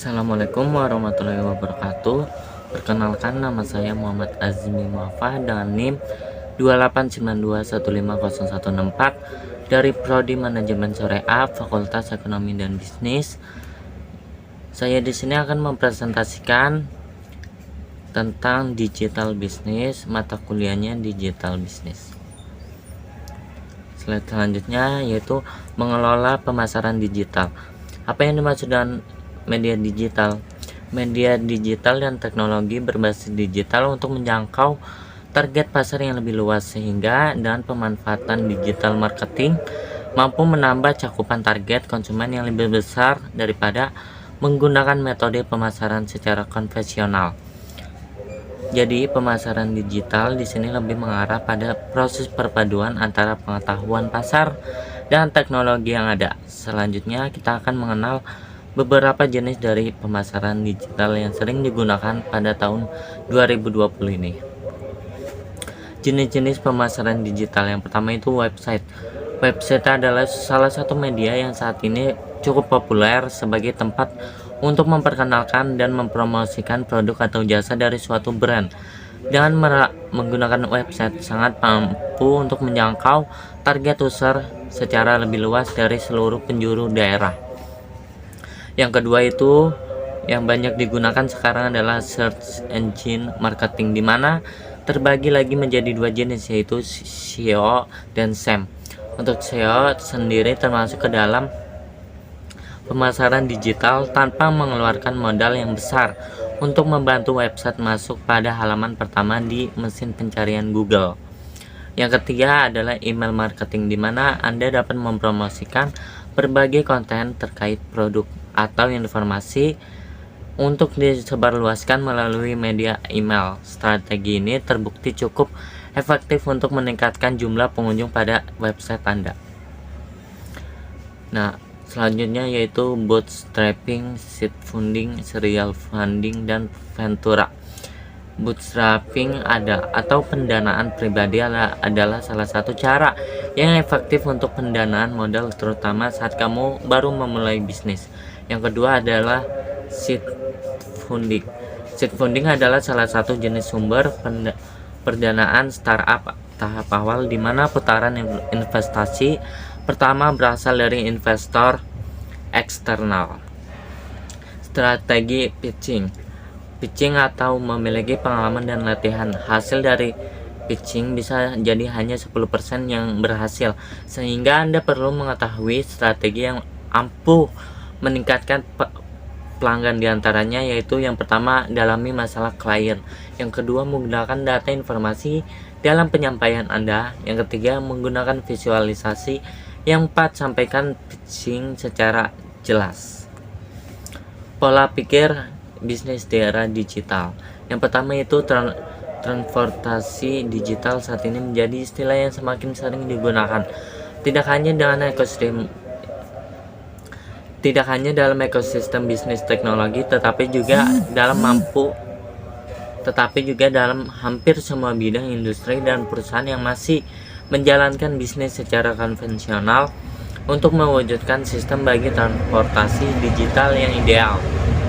Assalamualaikum warahmatullahi wabarakatuh. Perkenalkan, nama saya Muhammad Azmi Muafa dengan NIM 289215014 dari Prodi Manajemen Syariah Fakultas Ekonomi dan Bisnis. Saya di sini akan mempresentasikan tentang digital business, mata kuliahnya digital business. Slide selanjutnya yaitu mengelola pemasaran digital. Apa yang dimaksud dengan media digital? Media digital dan teknologi berbasis digital untuk menjangkau target pasar yang lebih luas, sehingga dengan pemanfaatan digital marketing mampu menambah cakupan target konsumen yang lebih besar daripada menggunakan metode pemasaran secara konvensional. Jadi pemasaran digital di sini lebih mengarah pada proses perpaduan antara pengetahuan pasar dan teknologi yang ada. Selanjutnya kita akan mengenal beberapa jenis dari pemasaran digital yang sering digunakan pada tahun 2020 ini. Jenis-jenis pemasaran digital yang pertama itu website. Website adalah salah satu media yang saat ini cukup populer sebagai tempat untuk memperkenalkan dan mempromosikan produk atau jasa dari suatu brand. Dengan menggunakan website sangat mampu untuk menjangkau target user secara lebih luas dari seluruh penjuru daerah. Yang kedua itu yang banyak digunakan sekarang adalah search engine marketing, di mana terbagi lagi menjadi dua jenis, yaitu SEO dan SEM. Untuk SEO sendiri termasuk ke dalam pemasaran digital tanpa mengeluarkan modal yang besar untuk membantu website masuk pada halaman pertama di mesin pencarian Google. Yang ketiga adalah email marketing, di mana Anda dapat mempromosikan berbagai konten terkait produk atau informasi untuk disebarluaskan melalui media email. Strategi ini terbukti cukup efektif untuk meningkatkan jumlah pengunjung pada website Anda. Nah, selanjutnya yaitu bootstrapping, seed funding, serial funding, dan ventura. Bootstrapping atau pendanaan pribadi adalah salah satu cara yang efektif untuk pendanaan modal, terutama saat kamu baru memulai bisnis. Yang kedua adalah seed funding. Seed funding adalah salah satu jenis sumber pendanaan startup tahap awal, di mana putaran investasi pertama berasal dari investor eksternal. Strategi pitching atau memiliki pengalaman dan latihan. Hasil dari pitching bisa jadi hanya 10% yang berhasil, sehingga Anda perlu mengetahui strategi yang ampuh meningkatkan pelanggan. Diantaranya yaitu yang pertama, dalami masalah klien. Yang kedua, menggunakan data informasi dalam penyampaian Anda. Yang ketiga, menggunakan visualisasi. Yang keempat, sampaikan pitching secara jelas. Pola pikir bisnis di era digital. Yang pertama itu transportasi digital saat ini menjadi istilah yang semakin sering digunakan. Tidak hanya dalam ekosistem bisnis teknologi, tetapi juga dalam hampir semua bidang industri dan perusahaan yang masih menjalankan bisnis secara konvensional untuk mewujudkan sistem bagi transportasi digital yang ideal.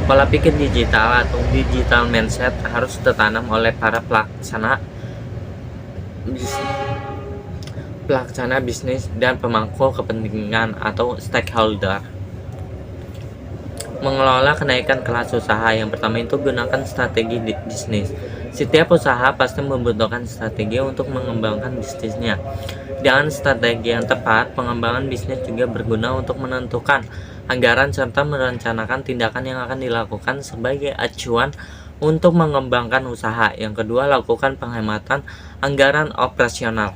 Pola pikir digital atau digital mindset harus tertanam oleh para pelaksana bisnis dan pemangku kepentingan atau stakeholder. Mengelola kenaikan kelas usaha. Yang pertama itu gunakan strategi bisnis. Setiap usaha pasti membutuhkan strategi untuk mengembangkan bisnisnya. Dengan strategi yang tepat, pengembangan bisnis juga berguna untuk menentukan anggaran serta merencanakan tindakan yang akan dilakukan sebagai acuan untuk mengembangkan usaha. Yang kedua, lakukan penghematan anggaran operasional.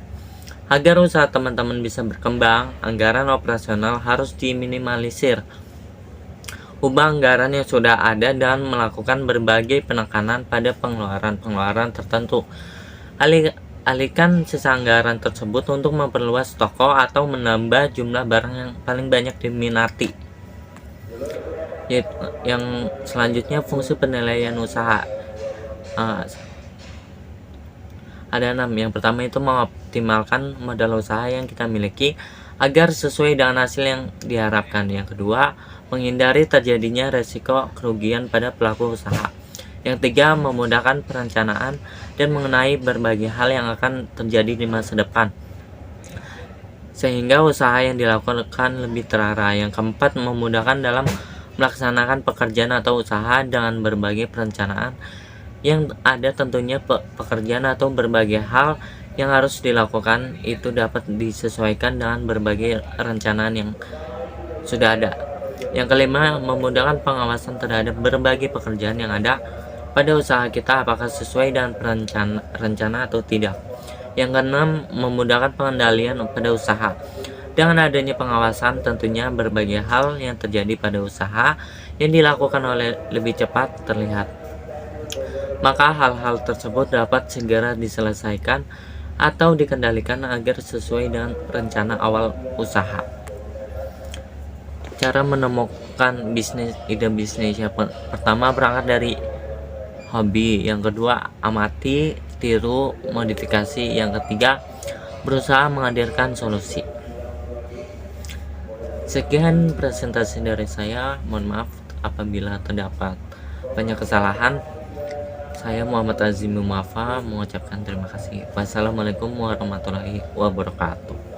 Agar usaha teman-teman bisa berkembang, anggaran operasional harus diminimalisir. Ubah anggaran yang sudah ada dan melakukan berbagai penekanan pada pengeluaran tertentu. Alihkan sisa anggaran tersebut untuk memperluas toko atau menambah jumlah barang yang paling banyak diminati. Yang selanjutnya, fungsi penilaian usaha. Ada 6. Yang pertama itu mengoptimalkan modal usaha yang kita miliki agar sesuai dengan hasil yang diharapkan. Yang kedua, menghindari terjadinya resiko kerugian pada pelaku usaha. Yang tiga, memudahkan perencanaan dan mengenai berbagai hal yang akan terjadi di masa depan, sehingga usaha yang dilakukan lebih terarah. Yang keempat, memudahkan dalam melaksanakan pekerjaan atau usaha dengan berbagai perencanaan yang ada. Tentunya pekerjaan atau berbagai hal yang harus dilakukan itu dapat disesuaikan dengan berbagai rencanaan yang sudah ada. Yang kelima, memudahkan pengawasan terhadap berbagai pekerjaan yang ada pada usaha kita, apakah sesuai dengan rencana atau tidak. Yang keenam, memudahkan pengendalian pada usaha. Dengan adanya pengawasan, tentunya berbagai hal yang terjadi pada usaha yang dilakukan oleh lebih cepat terlihat. Maka hal-hal tersebut dapat segera diselesaikan atau dikendalikan agar sesuai dengan rencana awal usaha. Cara menemukan ide bisnis yang pertama, berangkat dari hobi. Yang kedua, amati, tiru, modifikasi. Yang ketiga, berusaha menghadirkan solusi. Sekian presentasi dari saya. Mohon maaf apabila terdapat banyak kesalahan. Saya Muhammad Azim Muafa mengucapkan terima kasih. Wassalamualaikum warahmatullahi wabarakatuh.